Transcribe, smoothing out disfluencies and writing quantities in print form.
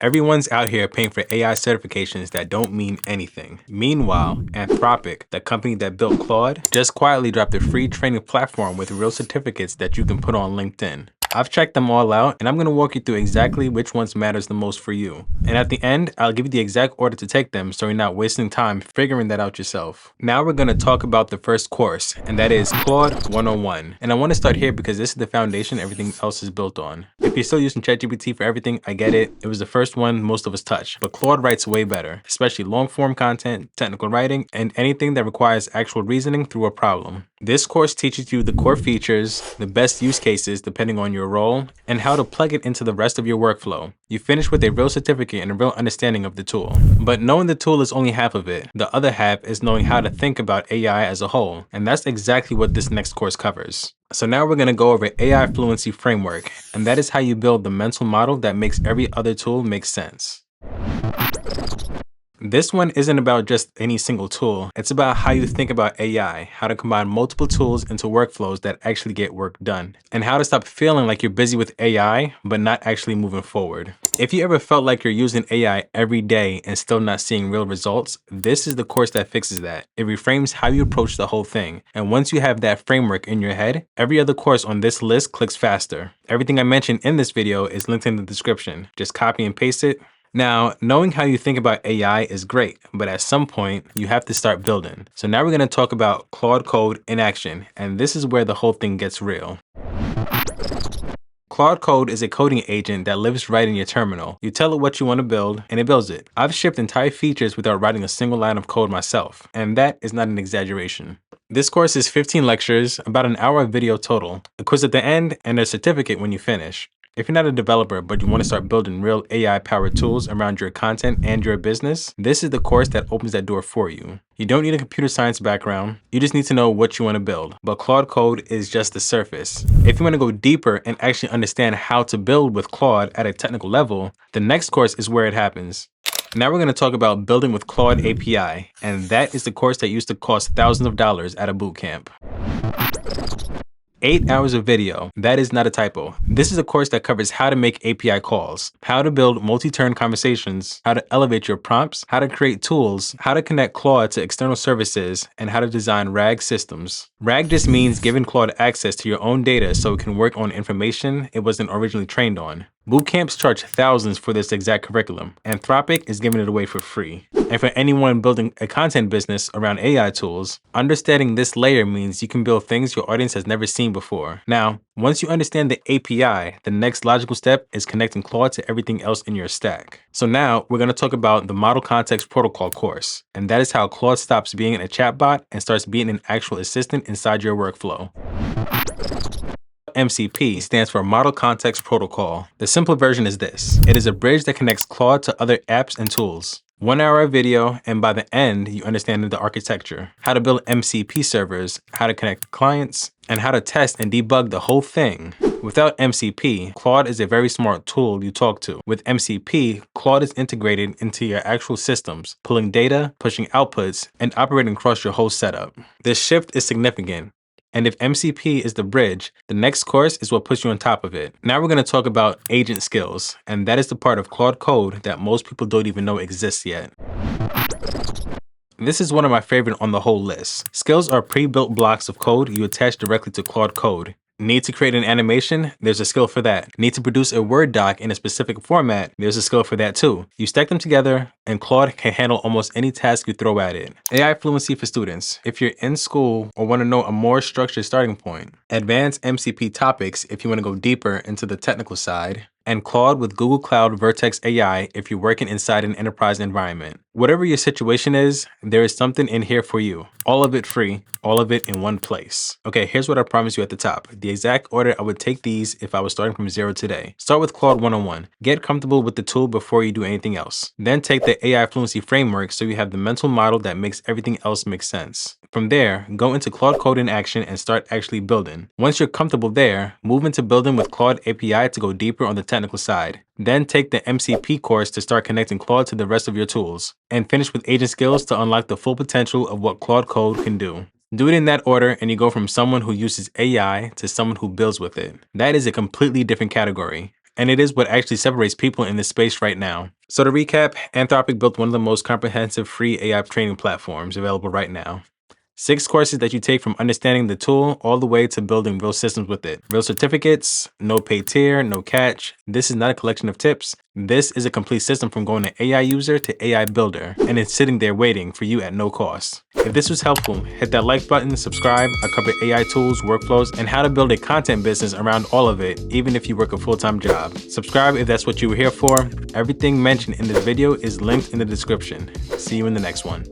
Everyone's out here paying for AI certifications that don't mean anything. Meanwhile, Anthropic, the company that built Claude, just quietly dropped a free training platform with real certificates that you can put on LinkedIn. I've checked them all out, and I'm going to walk you through exactly which ones matters the most for you. And at the end, I'll give you the exact order to take them so you're not wasting time figuring that out yourself. Now we're going to talk about the first course, and that is Claude 101. And I want to start here because this is the foundation everything else is built on. If you're still using ChatGPT for everything, I get it. It was the first one most of us touch, but Claude writes way better, especially long-form content, technical writing, and anything that requires actual reasoning through a problem. This course teaches you the core features, the best use cases depending on your role, and how to plug it into the rest of your workflow. You finish with a real certificate and a real understanding of the tool. But knowing the tool is only half of it. The other half is knowing how to think about AI as a whole, and that's exactly what this next course covers. So now we're going to go over AI Fluency Framework, and that is how you build the mental model that makes every other tool make sense. This one isn't about just any single tool. It's about how you think about AI, how to combine multiple tools into workflows that actually get work done, and how to stop feeling like you're busy with AI, but not actually moving forward. If you ever felt like you're using AI every day and still not seeing real results, this is the course that fixes that. It reframes how you approach the whole thing. And once you have that framework in your head, every other course on this list clicks faster. Everything I mentioned in this video is linked in the description. Just copy and paste it. Now, knowing how you think about AI is great, but at some point, you have to start building. So now we're going to talk about Claude Code in action, and this is where the whole thing gets real. Claude Code is a coding agent that lives right in your terminal. You tell it what you want to build, and it builds it. I've shipped entire features without writing a single line of code myself, and that is not an exaggeration. This course is 15 lectures, about an hour of video total, a quiz at the end, and a certificate when you finish. If you're not a developer, but you want to start building real AI-powered tools around your content and your business, this is the course that opens that door for you. You don't need a computer science background. You just need to know what you want to build. But Claude Code is just the surface. If you want to go deeper and actually understand how to build with Claude at a technical level, the next course is where it happens. Now we're going to talk about building with Claude API, and that is the course that used to cost thousands of dollars at a bootcamp. 8 hours of video. That is not a typo. This is a course that covers how to make API calls, how to build multi-turn conversations, how to elevate your prompts, how to create tools, how to connect Claude to external services, and how to design RAG systems. RAG just means giving Claude access to your own data so it can work on information it wasn't originally trained on. Bootcamps charge thousands for this exact curriculum. Anthropic is giving it away for free. And for anyone building a content business around AI tools, understanding this layer means you can build things your audience has never seen before. Now, once you understand the API, the next logical step is connecting Claude to everything else in your stack. So now we're going to talk about the Model Context Protocol course, and that is how Claude stops being a chatbot and starts being an actual assistant inside your workflow. MCP stands for Model Context Protocol. The simple version is this. It is a bridge that connects Claude to other apps and tools. 1 hour of video, and by the end, you understand the architecture, how to build MCP servers, how to connect clients, and how to test and debug the whole thing. Without MCP, Claude is a very smart tool you talk to. With MCP, Claude is integrated into your actual systems, pulling data, pushing outputs, and operating across your whole setup. This shift is significant. And if MCP is the bridge, the next course is what puts you on top of it. Now we're going to talk about agent skills, and that is the part of Claude Code that most people don't even know exists yet. This is one of my favorite on the whole list. Skills are pre-built blocks of code you attach directly to Claude Code. Need to create an animation? There's a skill for that. Need to produce a Word doc in a specific format? There's a skill for that too. You stack them together, and Claude can handle almost any task you throw at it. AI Fluency for students. If you're in school or want to know a more structured starting point. Advanced MCP topics if you want to go deeper into the technical side. And Claude with Google Cloud Vertex AI if you're working inside an enterprise environment. Whatever your situation is, there is something in here for you. All of it free, all of it in one place. Okay, here's what I promised you at the top. The exact order I would take these if I was starting from zero today. Start with Claude 101. Get comfortable with the tool before you do anything else. Then take the AI Fluency framework so you have the mental model that makes everything else make sense. From there, go into Claude Code in action and start actually building. Once you're comfortable there, move into building with Claude API to go deeper on the technical side. Then take the MCP course to start connecting Claude to the rest of your tools. And finish with agent skills to unlock the full potential of what Claude Code can do. Do it in that order and you go from someone who uses AI to someone who builds with it. That is a completely different category. And it is what actually separates people in this space right now. So to recap, Anthropic built one of the most comprehensive free AI training platforms available right now. 6 courses that you take from understanding the tool all the way to building real systems with it. Real certificates, no paid tier, no catch. This is not a collection of tips. This is a complete system from going to AI user to AI builder, and it's sitting there waiting for you at no cost. If this was helpful, hit that like button, subscribe. I cover AI tools, workflows, and how to build a content business around all of it, even if you work a full-time job. Subscribe if that's what you were here for. Everything mentioned in this video is linked in the description. See you in the next one.